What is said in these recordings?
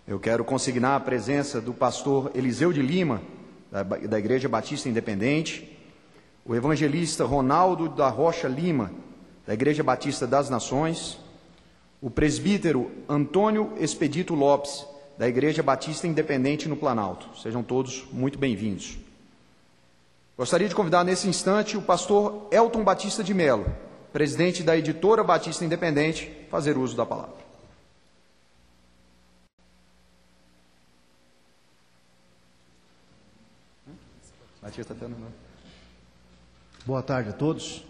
Eu quero consignar a presença do pastor Eliseu de Lima, da Igreja Batista Independente, o evangelista Ronaldo da Rocha Lima, da Igreja Batista das Nações, o presbítero Antônio Expedito Lopes, da Igreja Batista Independente no Planalto. Sejam todos muito bem-vindos. Gostaria de convidar nesse instante o pastor Elton Batista de Melo, presidente da Editora Batista Independente, a fazer uso da palavra. Boa tarde a todos.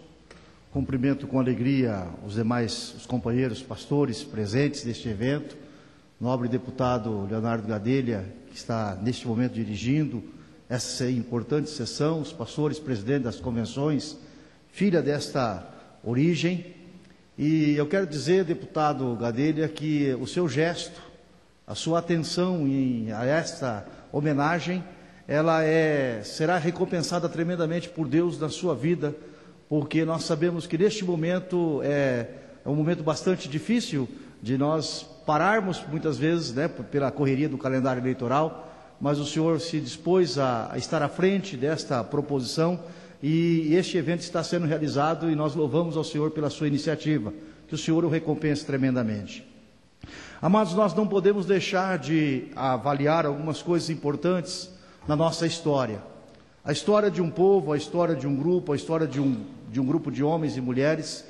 Cumprimento com alegria os companheiros pastores presentes neste evento, nobre deputado Leonardo Gadelha, que está neste momento dirigindo essa importante sessão, os pastores presidentes das convenções, filha desta origem. E eu quero dizer, deputado Gadelha, que o seu gesto, a sua atenção a esta homenagem, ela será recompensada tremendamente por Deus na sua vida, porque nós sabemos que neste momento é um momento bastante difícil de nós pararmos muitas vezes, né, pela correria do calendário eleitoral, mas o senhor se dispôs a estar à frente desta proposição e este evento está sendo realizado e nós louvamos ao senhor pela sua iniciativa, que o senhor o recompense tremendamente. Amados, nós não podemos deixar de avaliar algumas coisas importantes na nossa história. A história de um povo, a história de um grupo, a história de um grupo de homens e mulheres,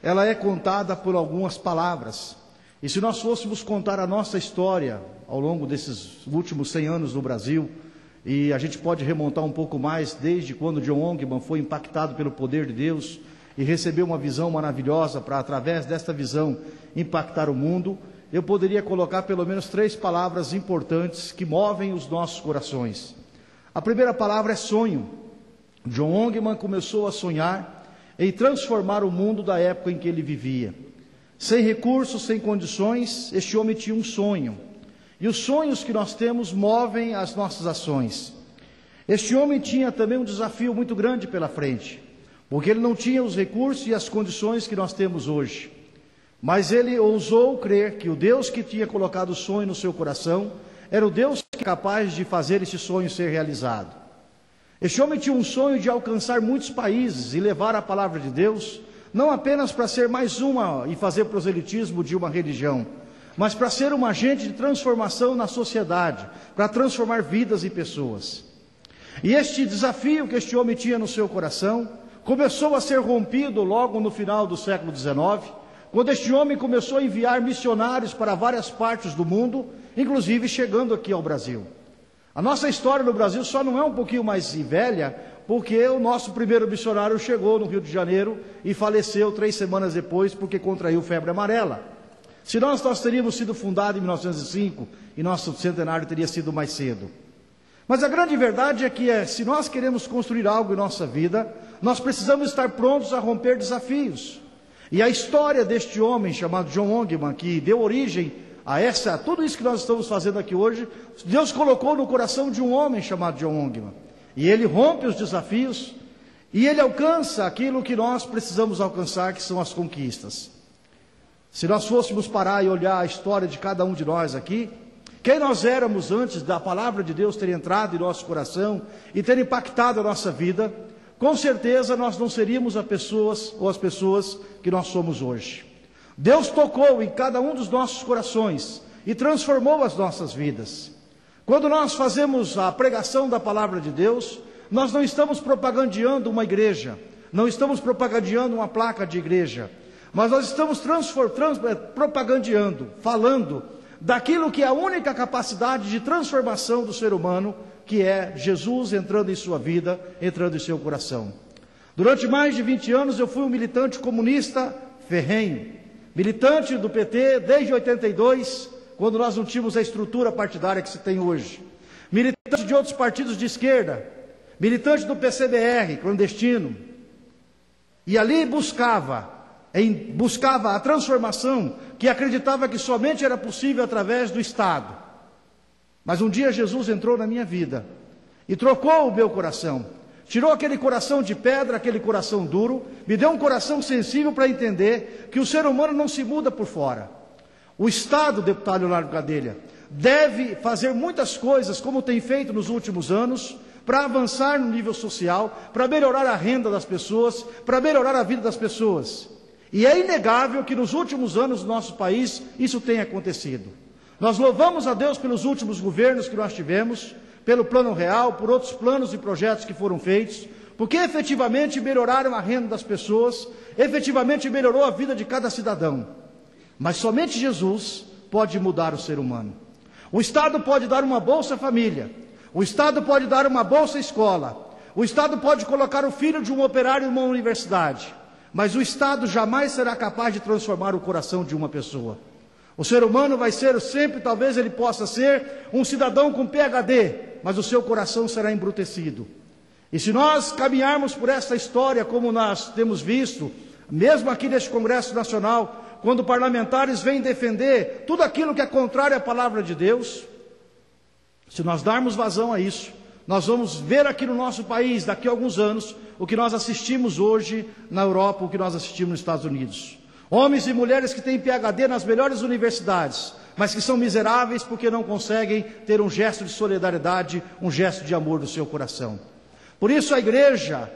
ela é contada por algumas palavras. E se nós fôssemos contar a nossa história ao longo desses últimos 100 anos no Brasil, e a gente pode remontar um pouco mais, desde quando John Ongeman foi impactado pelo poder de Deus e recebeu uma visão maravilhosa para, através desta visão, impactar o mundo, eu poderia colocar pelo menos 3 palavras importantes que movem os nossos corações. A primeira palavra é sonho. John Ongeman começou a sonhar em transformar o mundo da época em que ele vivia. Sem recursos, sem condições, este homem tinha um sonho. E os sonhos que nós temos movem as nossas ações. Este homem tinha também um desafio muito grande pela frente, porque ele não tinha os recursos e as condições que nós temos hoje. Mas ele ousou crer que o Deus que tinha colocado o sonho no seu coração era o Deus que é capaz de fazer esse sonho ser realizado. Este homem tinha um sonho de alcançar muitos países e levar a palavra de Deus, não apenas para ser mais uma e fazer proselitismo de uma religião, mas para ser um agente de transformação na sociedade, para transformar vidas e pessoas. E este desafio que este homem tinha no seu coração começou a ser rompido logo no final do século XIX, quando este homem começou a enviar missionários para várias partes do mundo, inclusive chegando aqui ao Brasil. A nossa história no Brasil só não é um pouquinho mais velha, porque o nosso primeiro missionário chegou no Rio de Janeiro e faleceu 3 semanas depois, porque contraiu febre amarela. Se nós teríamos sido fundados em 1905, e nosso centenário teria sido mais cedo. Mas a grande verdade é que se nós queremos construir algo em nossa vida, nós precisamos estar prontos a romper desafios. E a história deste homem chamado John Ongeman, que deu origem a tudo isso que nós estamos fazendo aqui hoje, Deus colocou no coração de um homem chamado John Ongeman. E ele rompe os desafios e ele alcança aquilo que nós precisamos alcançar, que são as conquistas. Se nós fôssemos parar e olhar a história de cada um de nós aqui, quem nós éramos antes da palavra de Deus ter entrado em nosso coração e ter impactado a nossa vida, com certeza nós não seríamos as pessoas que nós somos hoje. Deus tocou em cada um dos nossos corações e transformou as nossas vidas. Quando nós fazemos a pregação da palavra de Deus, nós não estamos propagandeando uma igreja, não estamos propagandeando uma placa de igreja, mas nós estamos propagandeando, falando daquilo que é a única capacidade de transformação do ser humano, que é Jesus entrando em sua vida, entrando em seu coração. Durante mais de 20 anos eu fui um militante comunista ferrenho, militante do PT desde 82, quando nós não tínhamos a estrutura partidária que se tem hoje. Militante de outros partidos de esquerda, militante do PCBR, clandestino. E ali buscava a transformação que acreditava que somente era possível através do Estado. Mas um dia Jesus entrou na minha vida e trocou o meu coração. Tirou aquele coração de pedra, aquele coração duro, me deu um coração sensível para entender que o ser humano não se muda por fora. O Estado, deputado Leonardo Gadelha, deve fazer muitas coisas, como tem feito nos últimos anos, para avançar no nível social, para melhorar a renda das pessoas, para melhorar a vida das pessoas. E é inegável que nos últimos anos do nosso país isso tem acontecido. Nós louvamos a Deus pelos últimos governos que nós tivemos, pelo Plano Real, por outros planos e projetos que foram feitos, porque efetivamente melhoraram a renda das pessoas, efetivamente melhorou a vida de cada cidadão. Mas somente Jesus pode mudar o ser humano. O Estado pode dar uma Bolsa Família, o Estado pode dar uma Bolsa Escola, o Estado pode colocar o filho de um operário em uma universidade, mas o Estado jamais será capaz de transformar o coração de uma pessoa. O ser humano vai ser sempre, talvez ele possa ser um cidadão com PhD, mas o seu coração será embrutecido. E se nós caminharmos por essa história, como nós temos visto, mesmo aqui neste Congresso Nacional, quando parlamentares vêm defender tudo aquilo que é contrário à palavra de Deus, se nós darmos vazão a isso, nós vamos ver aqui no nosso país, daqui a alguns anos, o que nós assistimos hoje na Europa, o que nós assistimos nos Estados Unidos. Homens e mulheres que têm PhD nas melhores universidades, mas que são miseráveis porque não conseguem ter um gesto de solidariedade, um gesto de amor no seu coração. Por isso a igreja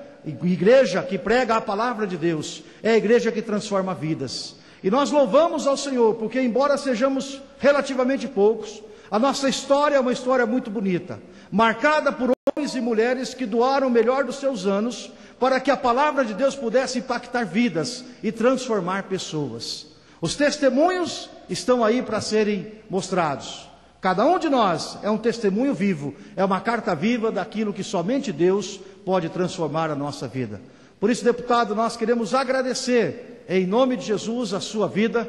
que prega a palavra de Deus, é a igreja que transforma vidas. E nós louvamos ao Senhor, porque embora sejamos relativamente poucos, a nossa história é uma história muito bonita, marcada por homens e mulheres que doaram o melhor dos seus anos, para que a palavra de Deus pudesse impactar vidas e transformar pessoas. Os testemunhos estão aí para serem mostrados. Cada um de nós é um testemunho vivo, é uma carta viva daquilo que somente Deus pode transformar a nossa vida. Por isso, deputado, nós queremos agradecer, em nome de Jesus, a sua vida,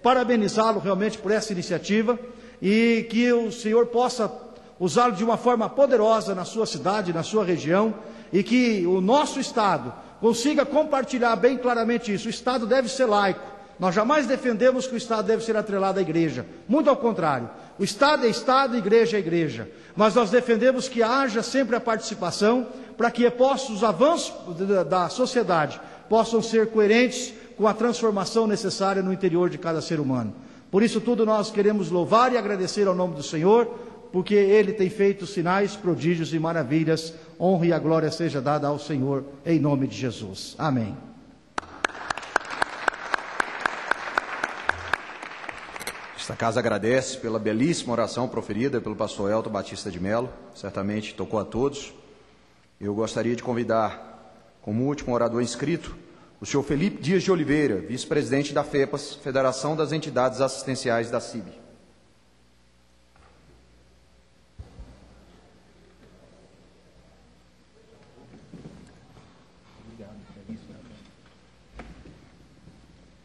parabenizá-lo realmente por essa iniciativa, e que o Senhor possa usá-lo de uma forma poderosa na sua cidade, na sua região, e que o nosso Estado consiga compartilhar bem claramente isso. O Estado deve ser laico. Nós jamais defendemos que o Estado deve ser atrelado à igreja. Muito ao contrário. O Estado é Estado, a igreja é igreja. Mas nós defendemos que haja sempre a participação para que os avanços da sociedade possam ser coerentes com a transformação necessária no interior de cada ser humano. Por isso tudo nós queremos louvar e agradecer ao nome do Senhor, porque Ele tem feito sinais, prodígios e maravilhas. Honra e a glória seja dada ao Senhor, em nome de Jesus. Amém. Esta casa agradece pela belíssima oração proferida pelo pastor Elton Batista de Melo, certamente tocou a todos. Eu gostaria de convidar, como último orador inscrito, o senhor Felipe Dias de Oliveira, vice-presidente da FEPAS, Federação das Entidades Assistenciais da CIB.